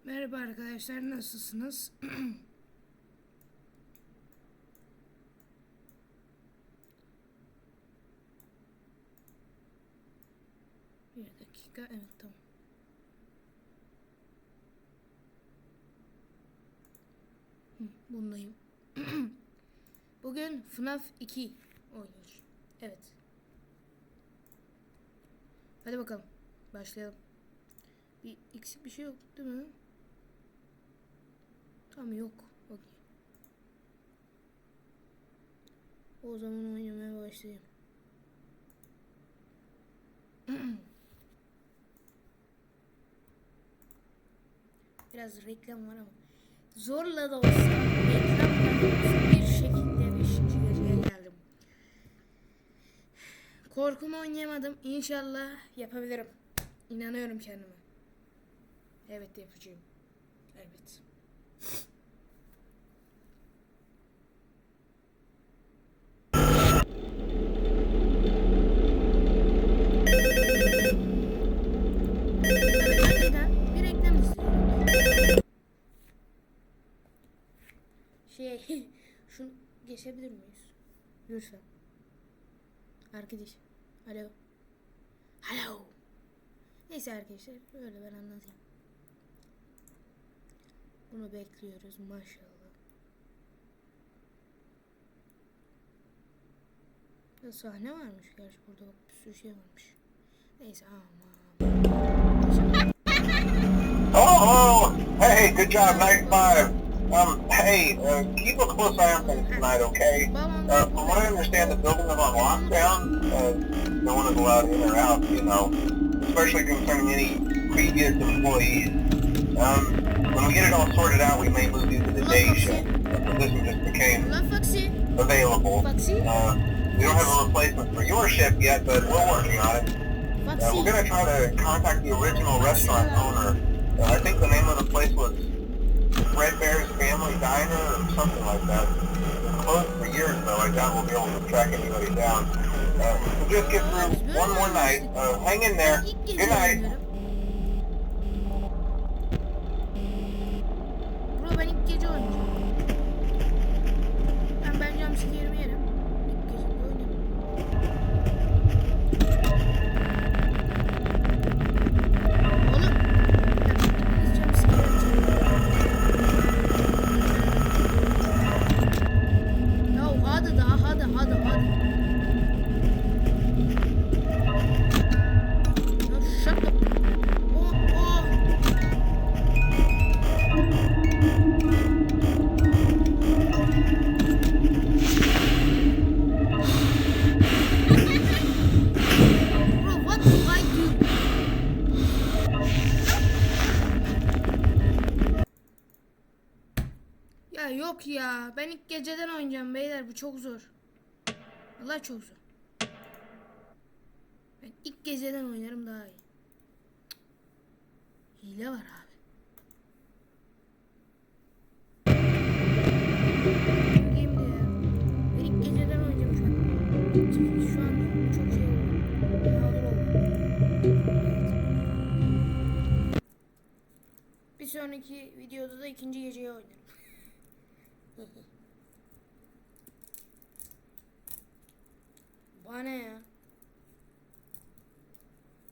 Merhaba arkadaşlar, nasılsınız? Bir dakika, evet tamam. Bundayım. Bugün FNAF 2 oynuyoruz. Evet. Hadi bakalım, başlayalım. Bir eksik bir şey yok değil mi? Tamam, yok. Okay. O zaman oynamaya başlayayım. Biraz reklam var ama zorla da olsa, reklamla da olsa bir şekilde 5. geceye geldim. Korkumu oynayamadım. İnşallah yapabilirim. İnanıyorum kendime. Evet, yapacağım. Evet. Şunu geçebilir miyiz? Lütfen. Arkadaş. Alo. Alo. Neyse arkadaşlar, öyle ben anlatayım. Bunu bekliyoruz maşallah. Ya sahne varmış gerçi, burada bak bir sürü şey varmış. Neyse aman. Oh, hey, good job, nice five. Hey, keep a close eye on things tonight, okay? From what I understand, the building is on lockdown. No one is allowed in or out, you know, especially concerning any previous employees. When we get it all sorted out, we may move you to the day shift. The position just became available. We don't have a replacement for your shift yet, but we're working on it. We're going to try to contact the original restaurant owner. I think the name of the place was Fredbear's Family Diner or something like that. It's closed for years though. I doubt we'll be able to track anybody down. We'll just get through one more night. Hang in there. Good night. Bro, ben ilk gece oynayacağım. Ben jumpscare'imi yerim. İlk gece oynayayım. Oğlum. Biz jumpscare yapacağız. Ya hadi daha hadi. Ya shut up. Oh. Bro, what do I do? Ya yok ya. Ben ilk geceden oynayacağım beyler. Bu çok zor. Vallahi çok zor. Ben ilk geceden oynarım daha iyi. Hile var abi. Game'de ya. Ben ilk geceden oynayacağım şu an. Şu an çok şey oldu. Mağdur oldum. Evet. Bir sonraki videoda da ikinci geceyi oynarım. Bana ne ya?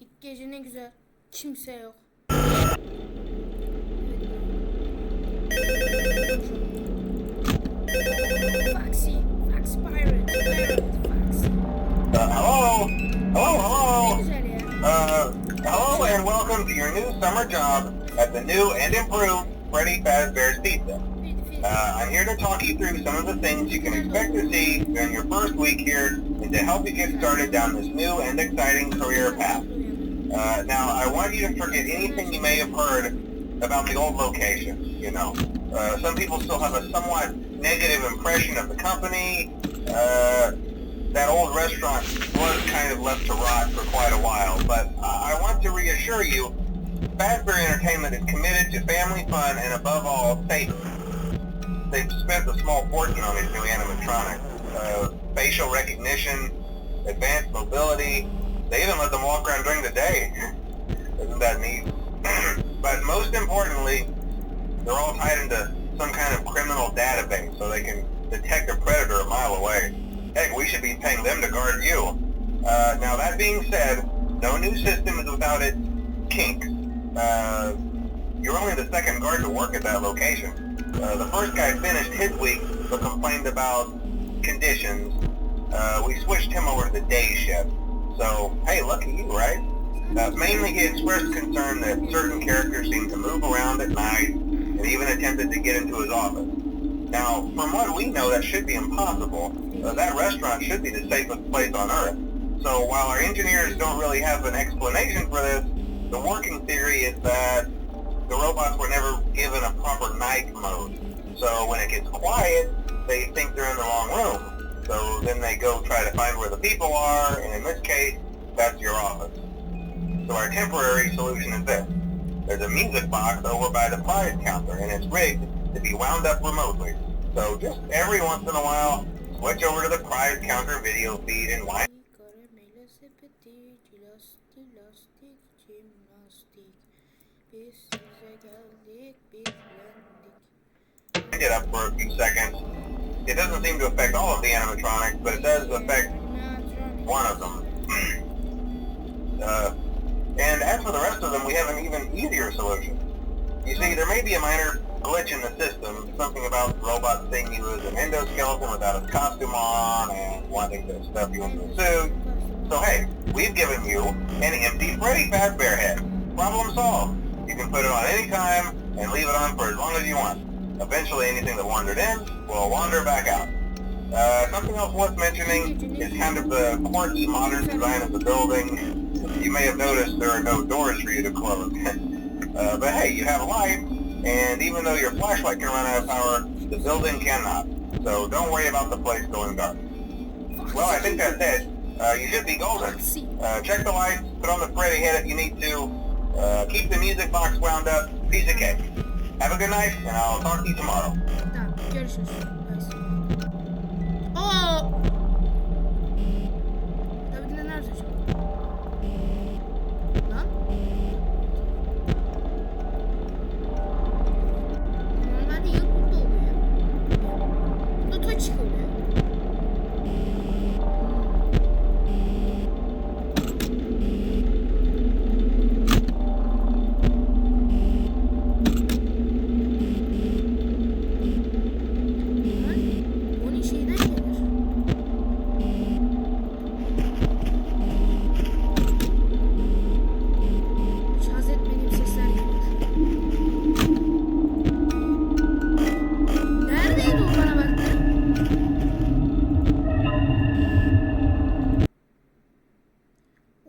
İlk gece ne güzel. Kimse yok. Foxy Pirate, Foxy. Hello? Ne güzel ya. Hello and welcome to your new summer job at the new and improved Freddy Fazbear's Pizza. I'm here to talk you through some of the things you can expect to see during your first week here and to help you get started down this new and exciting career path. Now, I want you to forget anything you may have heard about the old location, you know. Some people still have a somewhat negative impression of the company. That old restaurant was kind of left to rot for quite a while, but I want to reassure you, Fazbear Entertainment is committed to family fun and above all, safety. They've spent a small fortune on these new animatronics. Facial recognition, advanced mobility. They even let them walk around during the day. Isn't that neat? But most importantly, They're all tied into some kind of criminal database so they can detect a predator a mile away. Heck, we should be paying them to guard you. Now that being said, no new system is without its kinks. You're only the second guard to work at that location. The first guy finished his week but complained about conditions. We switched him over to the day shift. So, hey, lucky you, right? Mainly he expressed concern that certain characters seemed to move around at night and even attempted to get into his office. Now, from what we know, that should be impossible. That restaurant should be the safest place on Earth. So while our engineers don't really have an explanation for this, the working theory is that the robots were never given a proper night mode. So when it gets quiet, they think they're in the wrong room. So then they go try to find where the people are, and in this case, that's your office. So our temporary solution is this. There's a music box over by the prize counter, and it's rigged to be wound up remotely. So just every once in a while, switch over to the prize counter video feed and wind it up for a few seconds. It doesn't seem to affect all of the animatronics, but it does affect one of them. And as for the rest of them, we have an even easier solution. You see, there may be a minor glitch in the system, something about robots seeing you as an endoskeleton without a costume on and wanting to stuff you into a suit. So hey, we've given you an empty Freddy Fazbear head. Problem solved. You can put it on any time and leave it on for as long as you want. Eventually anything that wandered in will wander back out. Something else worth mentioning is kind of the quirky modern design of the building. You may have noticed there are no doors for you to close. But hey, you have a light, and even though your flashlight can run out of power, the building cannot. So don't worry about the place going dark. Well, I think that's it. You should be golden. Check the lights, put on the Freddy head if you need to. Keep the music box wound up. Piece of cake. Have a good night, and I'll talk to you tomorrow. Tamam, görüşürüz. Oo! Tabii ki de nerede acaba? Lan? Normalde yıl burada oluyor. Burada toçik oluyor.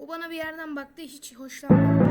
Bana bir yerden baktı, hiç hoşlanmadım.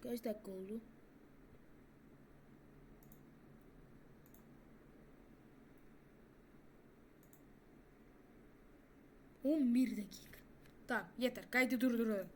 Kaç dakika oldu? ...11 dakika. Tamam yeter. Kaydı durduralım.